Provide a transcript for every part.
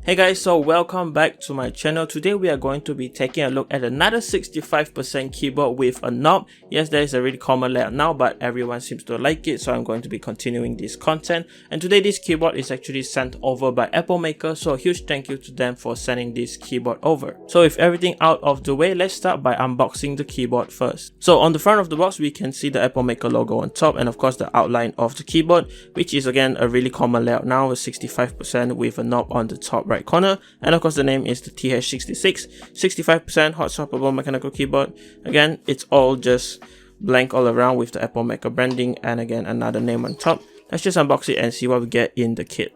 Hey guys, so welcome back to my channel. Today we are going to be taking a look at another 65% keyboard with a knob. Yes, that is a really common layout now, but everyone seems to like it, so I'm going to be continuing this content. And today this keyboard is actually sent over by Epomaker, so a huge thank you to them for sending this keyboard over. So with everything out of the way, let's start by unboxing the keyboard first. So on the front of the box, we can see the Epomaker logo on top and of course the outline of the keyboard, which is again a really common layout now with 65% with a knob on the top right corner, and of course the name is the TH66, 65% hot swappable mechanical keyboard. Again, it's all just blank all around with the Epomaker branding and again another name on top. Let's just unbox it and see what we get in the kit.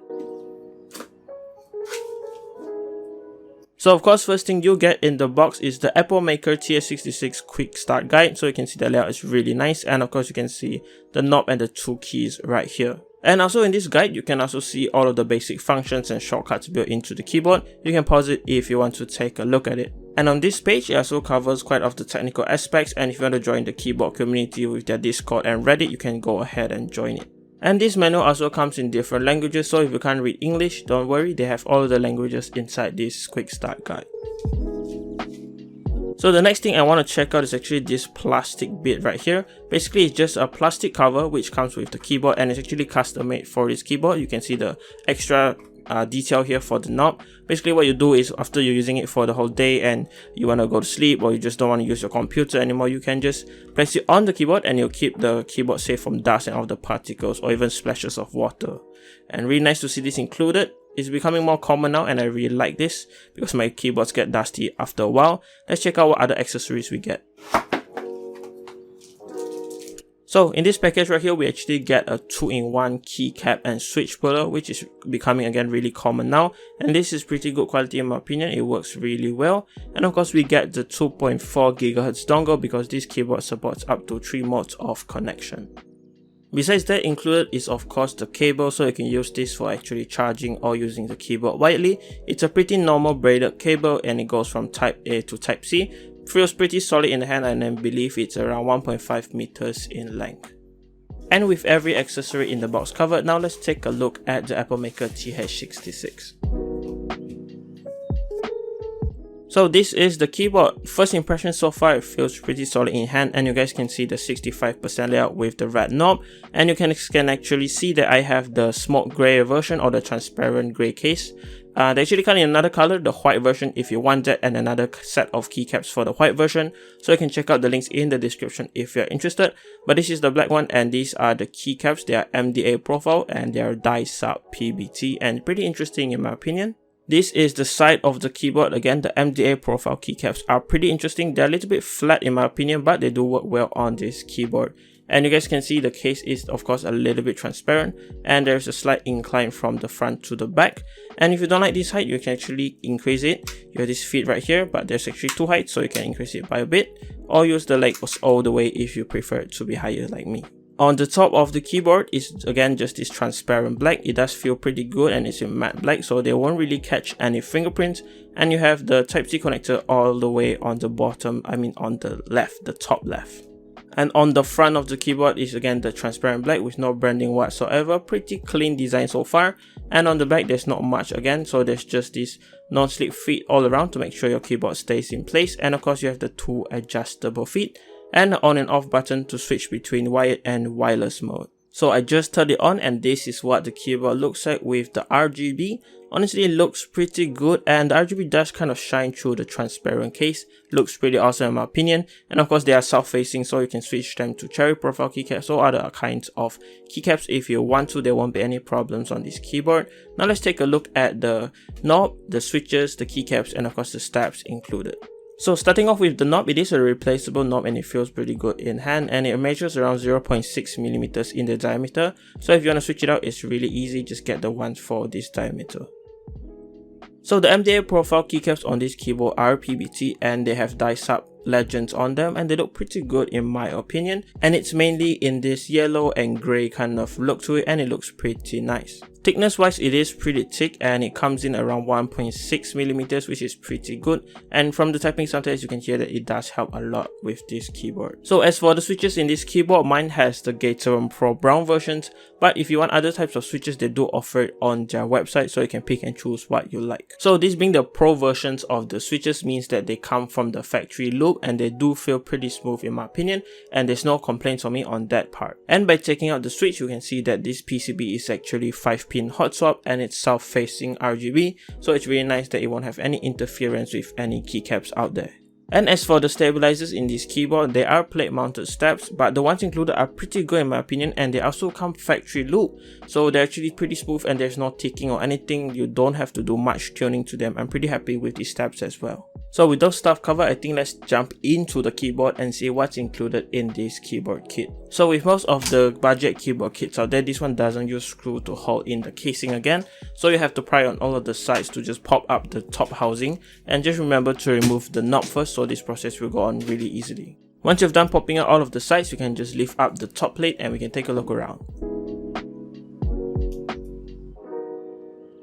So of course, first thing you get in the box is the Epomaker TH66 quick start guide. So you can see the layout is really nice, and of course you can see the knob and the two keys right here. And also in this guide, you can also see all of the basic functions and shortcuts built into the keyboard. You can pause it if you want to take a look at it. And on this page, it also covers quite of the technical aspects, and if you want to join the keyboard community with their Discord and Reddit, you can go ahead and join it. And this manual also comes in different languages, so if you can't read English, don't worry, they have all of the languages inside this quick start guide. So the next thing I want to check out is actually this plastic bit right here. Basically, it's just a plastic cover which comes with the keyboard, and it's actually custom made for this keyboard. You can see the extra detail here for the knob. Basically what you do is, after you're using it for the whole day and you want to go to sleep, or you just don't want to use your computer anymore, you can just place it on the keyboard and you'll keep the keyboard safe from dust and other particles or even splashes of water. And really nice to see this included. It's becoming more common now, and I really like this because my keyboards get dusty after a while. Let's check out what other accessories we get. So in this package right here, we actually get a 2-in-1 keycap and switch puller, which is becoming again really common now. And this is pretty good quality in my opinion. It works really well. And of course we get the 2.4 GHz dongle because this keyboard supports up to 3 modes of connection. Besides that, included is of course the cable, so you can use this for actually charging or using the keyboard widely. It's a pretty normal braided cable and it goes from type A to type C. Feels pretty solid in the hand, and I believe it's around 1.5 meters in length. And with every accessory in the box covered, now let's take a look at the Epomaker TH66. So this is the keyboard. First impression so far, it feels pretty solid in hand, and you guys can see the 65% layout with the red knob, and you can actually see that I have the smoke grey version or the transparent grey case. They actually come in another color, the white version if you want that, and another set of keycaps for the white version. So you can check out the links in the description if you're interested. But this is the black one, and these are the keycaps. They are MDA profile and they are die-sub PBT, and pretty interesting in my opinion. This is the side of the keyboard. Again, the MDA profile keycaps are pretty interesting. They're a little bit flat in my opinion, but they do work well on this keyboard. And you guys can see the case is of course a little bit transparent, and there's a slight incline from the front to the back. And if you don't like this height, you can actually increase it. You have this feet right here, but there's actually 2 heights, so you can increase it by a bit, or use the legs all the way if you prefer it to be higher like me. On the top of the keyboard is again just this transparent black. It does feel pretty good, and it's in matte black, so they won't really catch any fingerprints. And you have the Type-C connector all the way on the bottom, on the left, the top left. And on the front of the keyboard is again the transparent black with no branding whatsoever. Pretty clean design so far. And on the back there's not much again, so there's just this non-slip feet all around to make sure your keyboard stays in place. And of course you have the 2 adjustable feet and the on and off button to switch between wired and wireless mode. So I just turned it on, and this is what the keyboard looks like with the RGB. Honestly, it looks pretty good, and the RGB does kind of shine through the transparent case. Looks pretty awesome in my opinion. And of course they are south-facing, so you can switch them to cherry profile keycaps or other kinds of keycaps if you want to. There won't be any problems on this keyboard. Now let's take a look at the knob, the switches, the keycaps, and of course the stabs included. So starting off with the knob, it is a replaceable knob and it feels pretty good in hand, and it measures around 0.6 millimeters in the diameter. So if you want to switch it out, it's really easy, just get the ones for this diameter. So the MDA profile keycaps on this keyboard are PBT, and they have die-sub legends on them, and they look pretty good in my opinion, and it's mainly in this yellow and grey kind of look to it, and it looks pretty nice. Thickness wise, it is pretty thick and it comes in around 1.6 millimeters, which is pretty good, and from the typing sound test you can hear that it does help a lot with this keyboard. So as for the switches in this keyboard, mine has the Gateron Pro brown versions, but if you want other types of switches, they do offer it on their website, so you can pick and choose what you like. So this being the Pro versions of the switches means that they come from the factory loop and they do feel pretty smooth in my opinion, and there's no complaints from me on that part. And by checking out the switch, you can see that this PCB is actually 5-pin hot swap and it's south facing RGB, so it's really nice that it won't have any interference with any keycaps out there. And as for the stabilizers in this keyboard, they are plate mounted steps, but the ones included are pretty good in my opinion, and they also come factory loop, so they're actually pretty smooth and there's no ticking or anything. You don't have to do much tuning to them. I'm pretty happy with these steps as well. So with those stuff covered, I think let's jump into the keyboard and see what's included in this keyboard kit. So with most of the budget keyboard kits out there, this one doesn't use screw to hold in the casing again, so you have to pry on all of the sides to just pop up the top housing, and just remember to remove the knob first, so this process will go on really easily. Once you've done popping out all of the sides, you can just lift up the top plate and we can take a look around.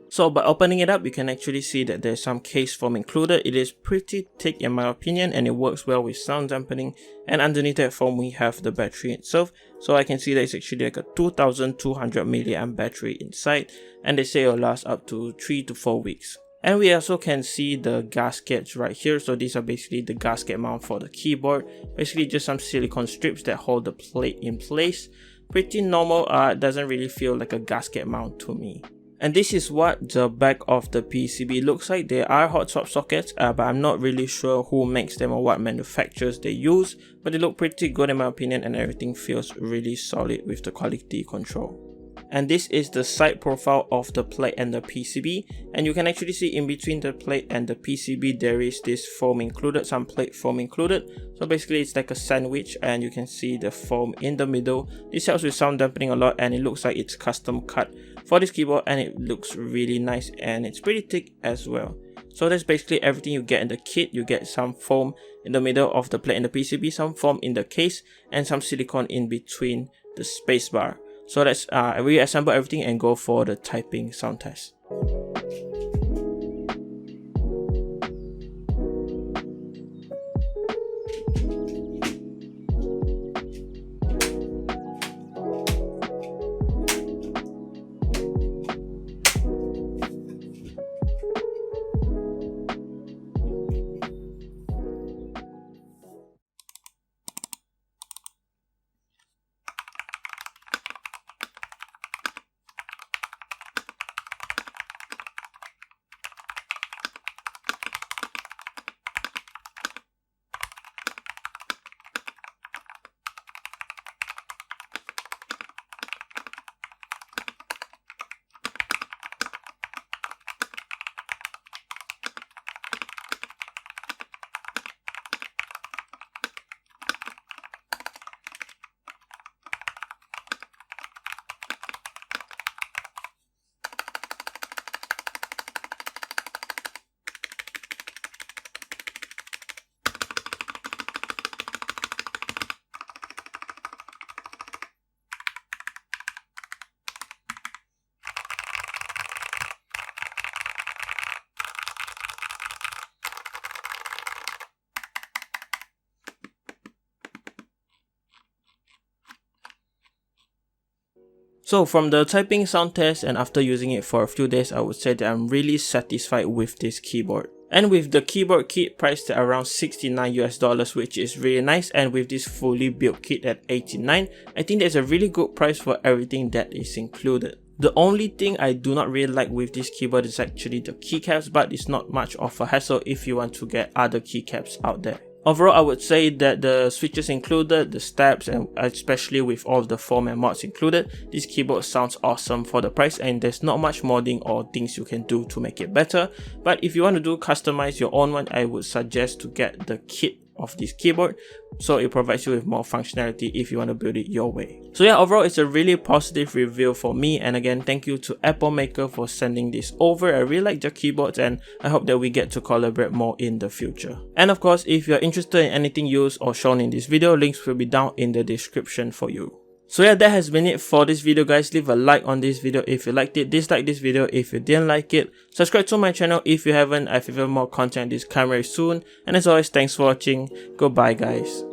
So by opening it up, you can actually see that there's some case foam included. It is pretty thick in my opinion, and it works well with sound dampening. And underneath that foam, we have the battery itself. So I can see that it's actually like a 2200 mAh battery inside, and they say it'll last up to 3 to 4 weeks. And we also can see the gaskets right here. So these are basically the gasket mount for the keyboard. Basically just some silicone strips that hold the plate in place. Pretty normal, it doesn't really feel like a gasket mount to me. And this is what the back of the PCB looks like. They are hot swap sockets, but I'm not really sure who makes them or what manufacturers they use, but they look pretty good in my opinion, and everything feels really solid with the quality control. And this is the side profile of the plate and the PCB, and you can actually see in between the plate and the PCB there is this foam included, some plate foam included. So basically it's like a sandwich, and you can see the foam in the middle. This helps with sound dampening a lot, and it looks like it's custom cut for this keyboard, and it looks really nice, and it's pretty thick as well. So that's basically everything you get in the kit. You get some foam in the middle of the plate and the PCB, some foam in the case, and some silicone in between the spacebar. So let's reassemble everything and go for the typing sound test. So from the typing sound test and after using it for a few days, I would say that I'm really satisfied with this keyboard. And with the keyboard kit priced at around $69 US, which is really nice, and with this fully built kit at $89, I think that's a really good price for everything that is included. The only thing I do not really like with this keyboard is actually the keycaps, but it's not much of a hassle if you want to get other keycaps out there. Overall, I would say that the switches included, the steps, and especially with all the foam and mods included, this keyboard sounds awesome for the price, and there's not much modding or things you can do to make it better. But if you want to customize your own one, I would suggest to get the kit of this keyboard, so it provides you with more functionality if you want to build it your way. So yeah, overall it's a really positive review for me, and again thank you to Epomaker for sending this over. I really like their keyboards and I hope that we get to collaborate more in the future. And of course, if you're interested in anything used or shown in this video, links will be down in the description for you. So yeah, that has been it for this video guys. Leave a like on this video if you liked it, dislike this video if you didn't like it, subscribe to my channel if you haven't. I have even more content this kind very soon, and as always, thanks for watching. Goodbye guys.